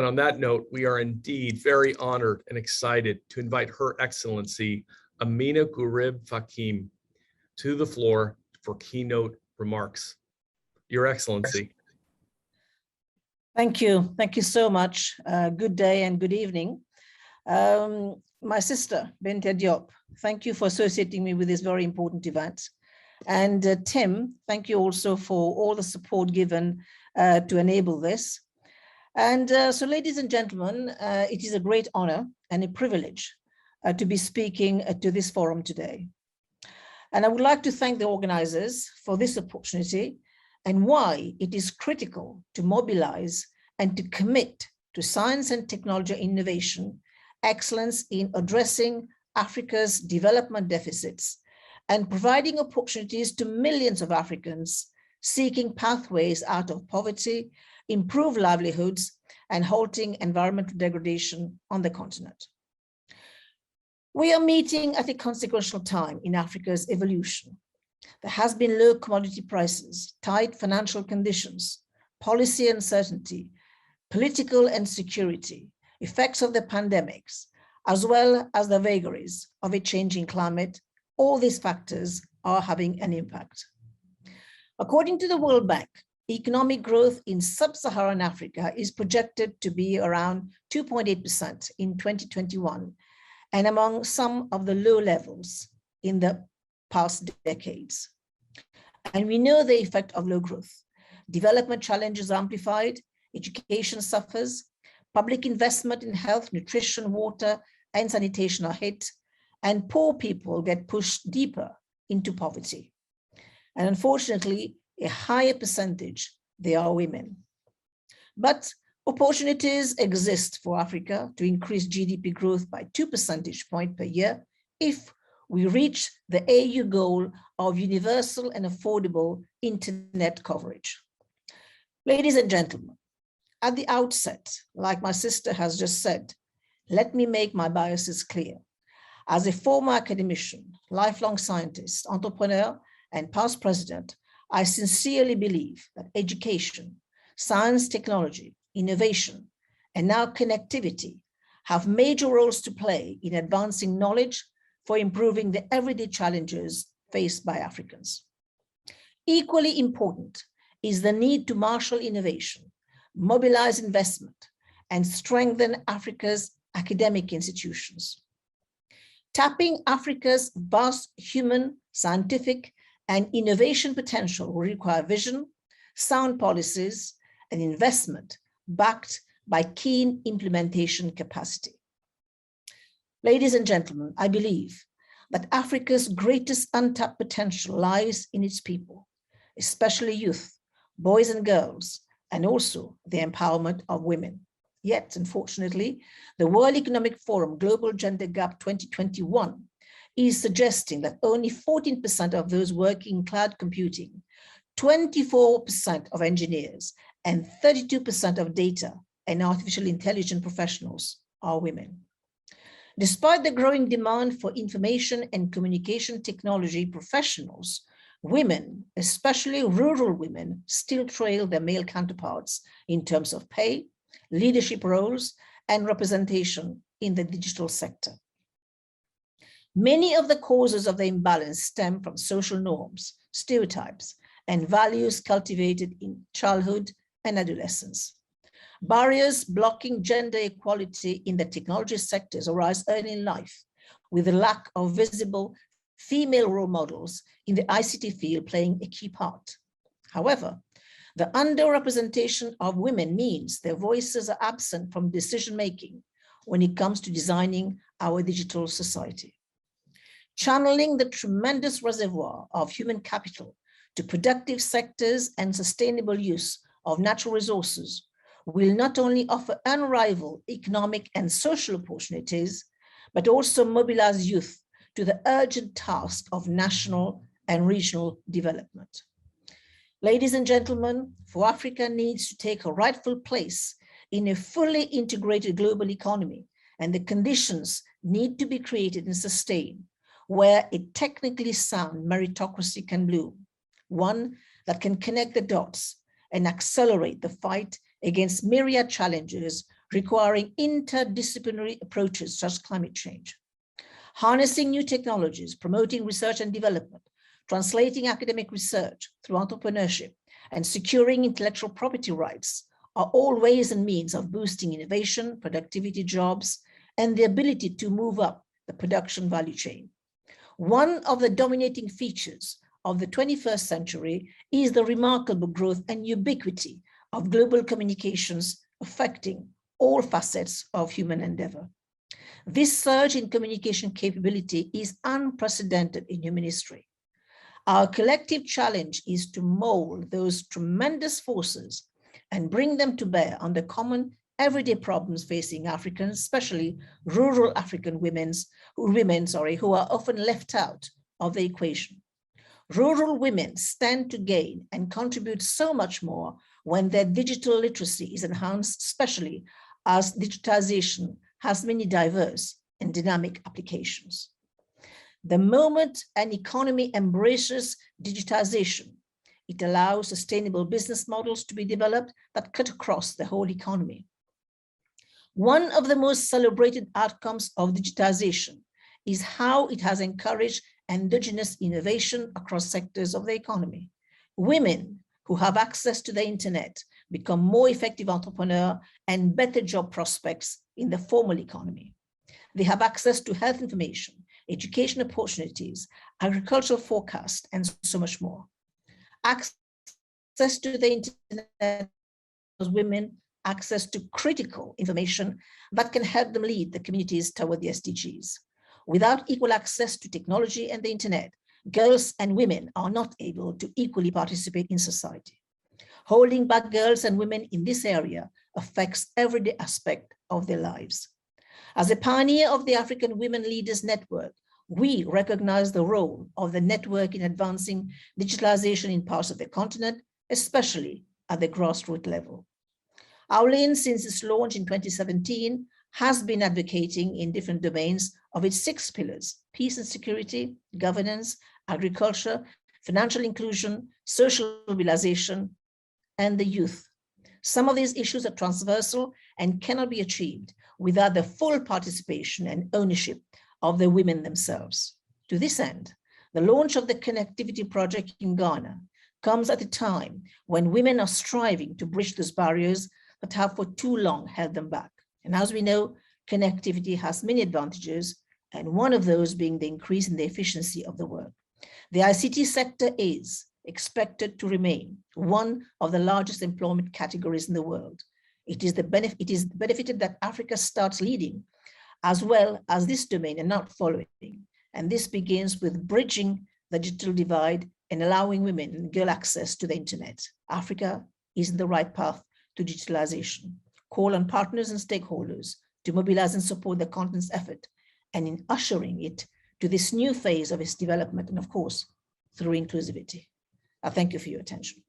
And on that note, we are indeed very honored and excited to invite Her Excellency Amina Gurib-Fakim to the floor for keynote remarks. Your Excellency. Thank you. Thank you so much. Good day and good evening. My sister, Binta Diop, thank you for associating me with this very important event. And Tim, thank you also for all the support given to enable this. And so, ladies and gentlemen, it is a great honor and a privilege to be speaking to this forum today. And I would like to thank the organizers for this opportunity and why it is critical to mobilize and to commit to science and technology innovation, excellence in addressing Africa's development deficits, and providing opportunities to millions of Africans seeking pathways out of poverty, improve livelihoods, and halting environmental degradation on the continent. We are meeting at a consequential time in Africa's evolution. There has been low commodity prices, tight financial conditions, policy uncertainty, political insecurity, effects of the pandemics, as well as the vagaries of a changing climate. All these factors are having an impact. According to the World Bank, economic growth in sub-Saharan Africa is projected to be around 2.8% in 2021, and among some of the low levels in the past decades. And we know the effect of low growth. Development challenges are amplified, education suffers, public investment in health, nutrition, water, and sanitation are hit, and poor people get pushed deeper into poverty. And unfortunately, a higher percentage, they are women. But opportunities exist for Africa to increase GDP growth by 2 percentage points per year if we reach the AU goal of universal and affordable internet coverage. Ladies and gentlemen, at the outset, like my sister has just said, let me make my biases clear. As a former academician, lifelong scientist, entrepreneur, and past president, I sincerely believe that education, science, technology, innovation, and now connectivity have major roles to play in advancing knowledge for improving the everyday challenges faced by Africans. Equally important is the need to marshal innovation, mobilize investment, and strengthen Africa's academic institutions. Tapping Africa's vast human, scientific, and innovation potential will require vision, sound policies, and investment backed by keen implementation capacity. Ladies and gentlemen, I believe that Africa's greatest untapped potential lies in its people, especially youth, boys and girls, and also the empowerment of women. Yet, unfortunately, the World Economic Forum Global Gender Gap 2021 is suggesting that only 14% of those working in cloud computing, 24% of engineers, and 32% of data and artificial intelligence professionals are women. Despite the growing demand for information and communication technology professionals, women, especially rural women, still trail their male counterparts in terms of pay, leadership roles, and representation in the digital sector. Many of the causes of the imbalance stem from social norms, stereotypes, and values cultivated in childhood and adolescence. Barriers blocking gender equality in the technology sectors arise early in life, with the lack of visible female role models in the ICT field playing a key part. However, the underrepresentation of women means their voices are absent from decision-making when it comes to designing our digital society. Channeling the tremendous reservoir of human capital to productive sectors and sustainable use of natural resources will not only offer unrivaled economic and social opportunities, but also mobilize youth to the urgent task of national and regional development. Ladies and gentlemen, for Africa needs to take a rightful place in a fully integrated global economy, and the conditions need to be created and sustained where a technically sound meritocracy can bloom, one that can connect the dots and accelerate the fight against myriad challenges requiring interdisciplinary approaches such as climate change. Harnessing new technologies, promoting research and development, translating academic research through entrepreneurship, and securing intellectual property rights are all ways and means of boosting innovation, productivity, jobs, and the ability to move up the production value chain. One of the dominating features of the 21st century is the remarkable growth and ubiquity of global communications affecting all facets of human endeavor. This surge in communication capability is unprecedented in human history. Our collective challenge is to mold those tremendous forces and bring them to bear on the common everyday problems facing Africans, especially rural African women, who are often left out of the equation. Rural women stand to gain and contribute so much more when their digital literacy is enhanced, especially as digitization has many diverse and dynamic applications. The moment an economy embraces digitization, it allows sustainable business models to be developed that cut across the whole economy. One of the most celebrated outcomes of digitization is how it has encouraged endogenous innovation across sectors of the economy. Women who have access to the internet become more effective entrepreneurs and better job prospects in the formal economy. They have access to health information, education opportunities, agricultural forecast, and so much more. Access to the internet gives women access to critical information that can help them lead the communities toward the SDGs. Without equal access to technology and the internet, girls and women are not able to equally participate in society. Holding back girls and women in this area affects every aspect of their lives. As a pioneer of the African Women Leaders Network, we recognize the role of the network in advancing digitalization in parts of the continent, especially at the grassroots level. Our lane, since its launch in 2017, has been advocating in different domains of its 6 pillars: peace and security, governance, agriculture, financial inclusion, social mobilization, and the youth. Some of these issues are transversal and cannot be achieved without the full participation and ownership of the women themselves. To this end, the launch of the Connectivity Project in Ghana comes at a time when women are striving to bridge those barriers that have for too long held them back. And as we know, connectivity has many advantages, and one of those being the increase in the efficiency of the work. The ICT sector is expected to remain one of the largest employment categories in the world. It is benefited that Africa starts leading as well as this domain and not following. And this begins with bridging the digital divide and allowing women and girls access to the internet. Africa is in the right path to digitalization. Call on partners and stakeholders to mobilize and support the continent's effort and in ushering it to this new phase of its development, and of course, through inclusivity. I thank you for your attention.